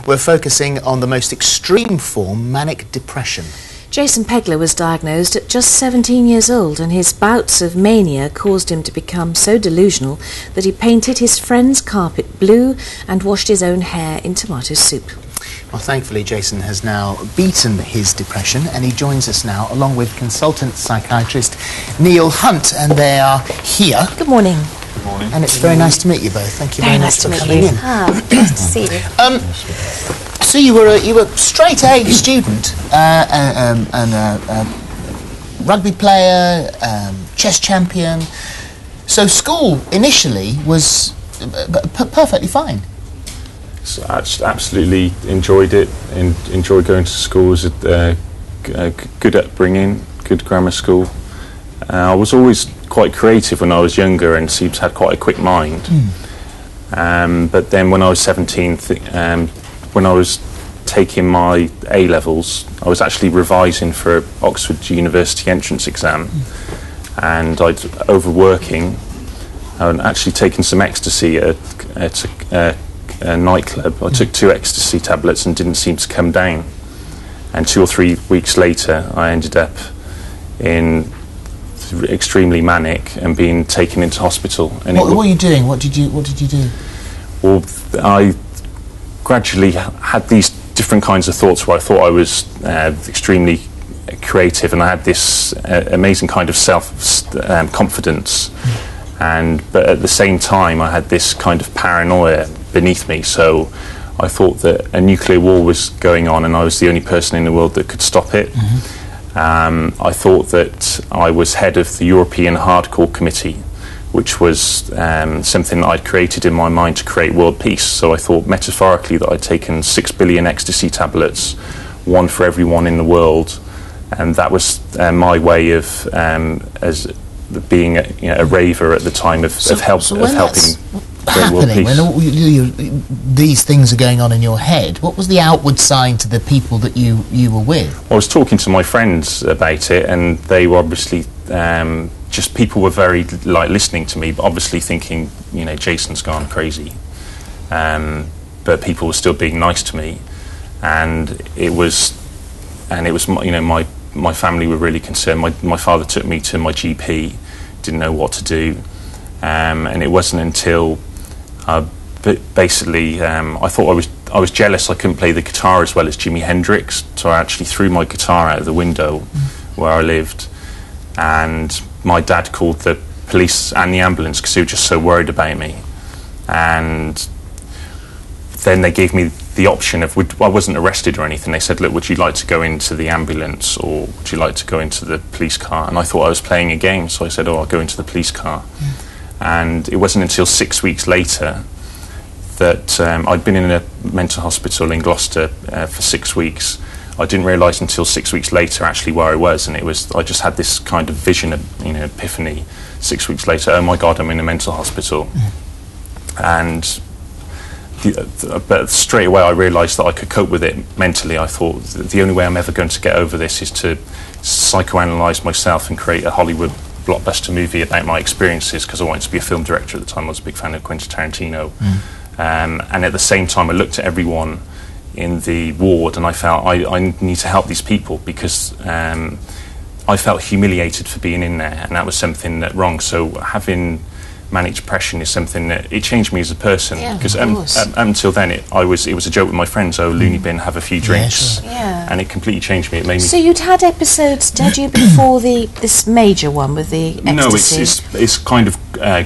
we're focusing on the most extreme form, manic depression. Jason Pegler was diagnosed at just 17 years old, and his bouts of mania caused him to become so delusional that he painted his friend's carpet blue and washed his own hair in tomato soup. Well, thankfully, Jason has now beaten his depression, and he joins us now along with consultant psychiatrist Neil Hunt, and they are here. Good morning. Good morning. And it's very nice to meet you both. Thank you very much for coming in. Nice to see you. So you were a straight A student, and a rugby player, chess champion. So school initially was perfectly fine. So I absolutely enjoyed it. Enjoyed going to school. Was good upbringing, good grammar school. I was always quite creative when I was younger, and seemed to have quite a quick mind. But then when I was 17, when I was taking my A-levels, I was actually revising for Oxford University entrance exam, and I'd overworking and actually taken some ecstasy at a nightclub. I took 2 ecstasy tablets and didn't seem to come down, and 2 or 3 weeks later I ended up in extremely manic and being taken into hospital. And what were you doing? What did you do? Well, I gradually had these different kinds of thoughts where I thought I was extremely creative, and I had this amazing kind of self-confidence, but at the same time I had this kind of paranoia beneath me. So I thought that a nuclear war was going on and I was the only person in the world that could stop it. I thought that I was head of the European Hardcore Committee, which was something that I'd created in my mind to create world peace. So I thought metaphorically that I'd taken 6 billion ecstasy tablets, 1 for everyone in the world, and that was my way of as being a raver at the time of helping create world peace. When all these things are going on in your head, what was the outward sign to the people that you were with? I was talking to my friends about it, and they were obviously just people were very listening to me, but obviously thinking, Jason's gone crazy. But people were still being nice to me, and it was my family were really concerned. My father took me to my GP, didn't know what to do, and it wasn't until basically I thought I was jealous I couldn't play the guitar as well as Jimi Hendrix, so I actually threw my guitar out of the window where I lived, and my dad called the police and the ambulance because he was just so worried about me. And then they gave me the option of, I wasn't arrested or anything, they said, look, would you like to go into the ambulance or would you like to go into the police car? And I thought I was playing a game, so I said, I'll go into the police car. And it wasn't until 6 weeks later that I'd been in a mental hospital in Gloucester for 6 weeks. I didn't realise until 6 weeks later actually where I was, and I just had this kind of vision, epiphany 6 weeks later, oh my God, I'm in a mental hospital. And but straight away I realised that I could cope with it mentally. I thought the only way I'm ever going to get over this is to psychoanalyse myself and create a Hollywood blockbuster movie about my experiences, because I wanted to be a film director at the time. I was a big fan of Quentin Tarantino. And at the same time I looked at everyone in the ward and I felt I need to help these people, because I felt humiliated for being in there, and that was something that wrong. So having manic depression is something that it changed me as a person, because until then it was a joke with my friends, loony bin, have a few drinks, and it completely changed me. It made me. So you'd had episodes, did you, before this major one with the ecstasy? No, it's kind of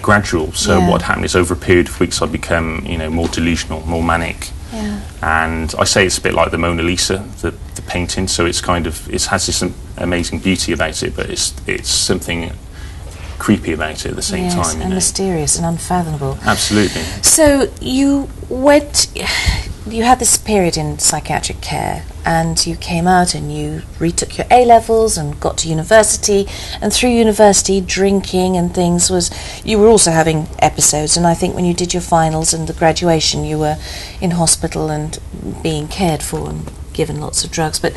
gradual. So what happened is over a period of weeks I become more delusional, more manic. And I say it's a bit like the Mona Lisa, the painting. So it's kind of, it has this amazing beauty about it, but it's something creepy about it at the same time. And mysterious and unfathomable. Absolutely. So you had this period in psychiatric care, and you came out and you retook your A-levels and got to university, and through university drinking and things you were also having episodes, and I think when you did your finals and the graduation you were in hospital and being cared for and given lots of drugs. But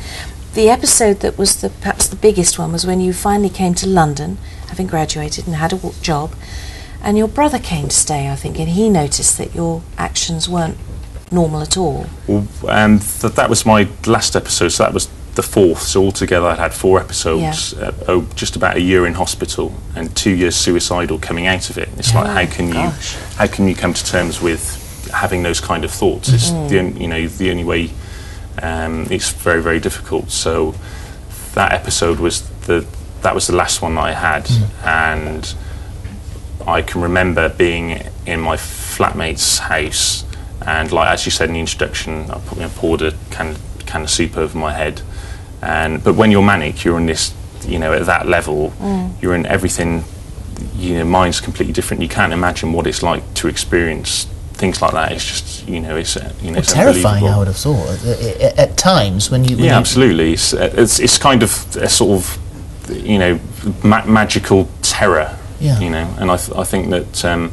the episode that was perhaps the biggest one was when you finally came to London, having graduated and had a job, and your brother came to stay, I think, and he noticed that your actions weren't normal at all? Well, that was my last episode, so that was the 4th. So altogether I had 4 episodes, just about a year in hospital and 2 years suicidal coming out of it. It's like, how can you come to terms with having those kind of thoughts? It's the only way. It's very, very difficult. So that episode was the last one that I had, and I can remember being in my flatmate's house, and like as you said in the introduction, I poured a can of soup over my head. But when you're manic, you're in this, at that level, you're in everything. Mind's completely different. You can't imagine what it's like to experience things like that. It's just, it's terrifying. I would have thought at times when you. Absolutely. It's kind of a sort of, magical terror. Yeah. And I think that,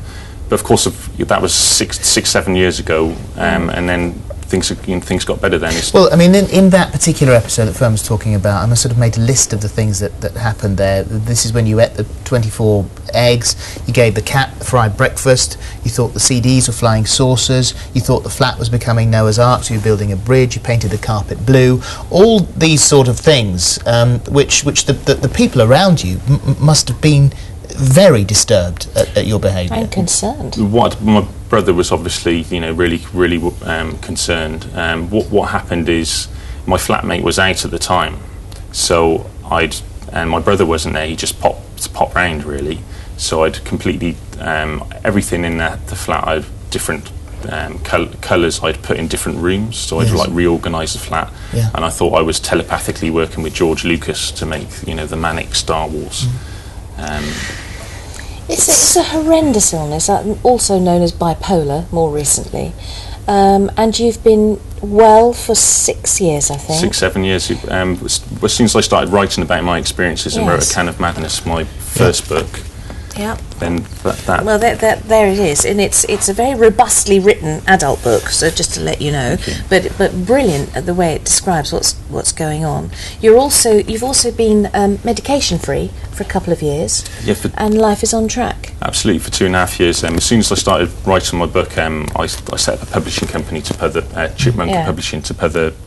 but of course, that was 6-7 years ago, and then things got better then. Well, I mean, in that particular episode that Fern was talking about, I sort of made a list of the things that happened there. This is when you ate the 24 eggs, you gave the cat a fried breakfast, you thought the CDs were flying saucers, you thought the flat was becoming Noah's Ark, so you were building a bridge, you painted the carpet blue, all these sort of things, which the people around you must have been very disturbed at your behaviour. And concerned. My brother was obviously, really concerned. What happened is my flatmate was out at the time, so and my brother wasn't there. He just popped round really. So I'd completely everything in the flat. I'd different colours I'd put in different rooms. So I'd reorganise the flat, and I thought I was telepathically working with George Lucas to make the manic Star Wars. It's a horrendous illness, also known as bipolar, more recently. And you've been well for 6 years, I think. 6-7 years. As soon as I started writing about my experiences and wrote A Can of Madness, my first book, then that... Well, there it is, and it's a very robustly written adult book, so just to let you know, but brilliant at the way it describes what's going on. You've also been medication free for a couple of years, and life is on track. Absolutely, for 2.5 years. As soon as I started writing my book, I set up a publishing company to Chipmunkapublishing to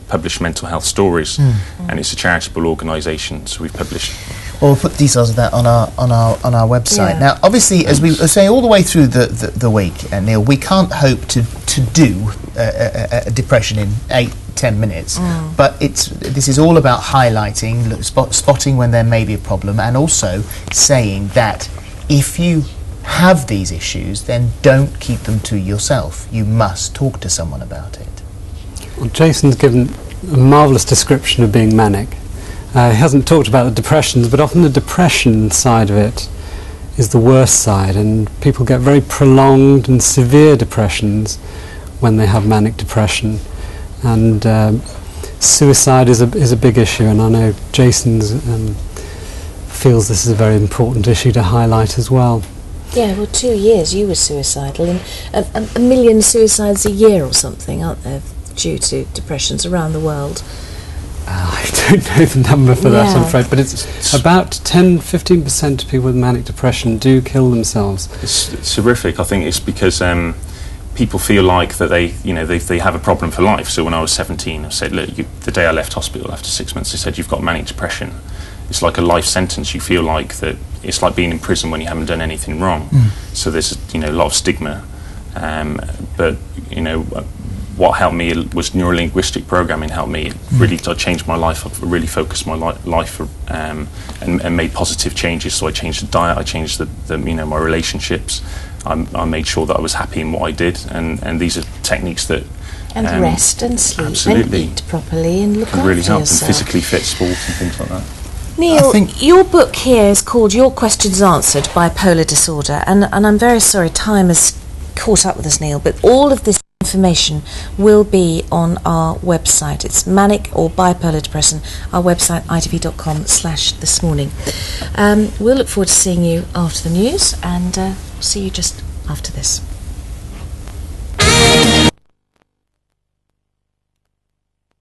publish mental health stories, and it's a charitable organisation, so we've published. Well, we'll put details of that on our website. Now, obviously, as we were saying all the way through the week, Neil, we can't hope to do a depression in 8-10 minutes, but this is all about highlighting, spotting when there may be a problem, and also saying that if you have these issues, then don't keep them to yourself. You must talk to someone about it. Well, Jason's given a marvellous description of being manic. He hasn't talked about the depressions, but often the depression side of it is the worst side, and people get very prolonged and severe depressions when they have manic depression. And suicide is a big issue, and I know Jason feels this is a very important issue to highlight as well. Yeah, well, 2 years you were suicidal, and a million suicides a year or something, aren't there, due to depressions around the world? I don't know the number for that, I'm afraid, but it's about 10-15% of people with manic depression do kill themselves. It's horrific. I think it's because people feel like that they have a problem for life. So when I was 17, I said, look, the day I left hospital after 6 months, they said, you've got manic depression. It's like a life sentence. You feel like that. It's like being in prison when you haven't done anything wrong. So there's a lot of stigma. But what helped me was neurolinguistic programming. Helped me really. I changed my life. I really focused my life and made positive changes. So I changed the diet. I changed my relationships. I made sure that I was happy in what I did. And these are techniques that. And rest and sleep absolutely. And eat properly and look after really help yourself. And physically fit sports and things like that. Neil, your book here is called Your Questions Answered, Bipolar Disorder, and I'm very sorry time has caught up with us, Neil, but all of this information will be on our website. It's manic or bipolar depression, our website itv.com/thismorning. We'll look forward to seeing you after the news, and see you just after this.